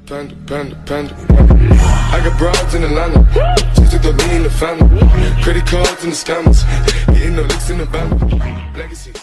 Panda. I got broads in Atlanta, just took the lean in the family. Credit cards and the scammers, getting no licks in the band. Legacies.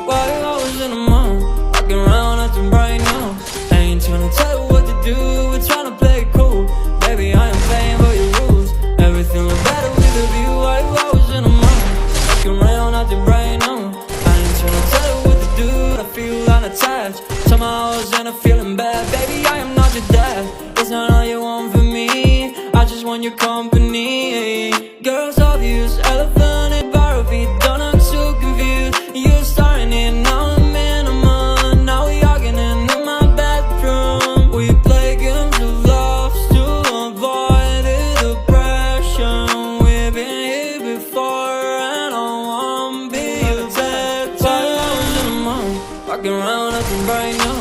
While I was in the mall, walking around acting bright now. I ain't tryna tell you what to do, we're tryna play it cool. Baby, I am playing by your rules. Everything look better with a view. While I was in the mall, walking around acting bright now. I ain't tryna tell you what to do, I feel unattached. Somehow I was in a feeling bad. Baby, I am not your dad. It's not all you want from me, I just want your company. Girls obvious, elephant in barrel feet. Don't act so confused. You're starting it, now I'm in a month. Now we arguing in my bedroom. We play games of love to avoid the depression. We've been here before and I won't be your dead. While I was in the mall, walking around acting bright now.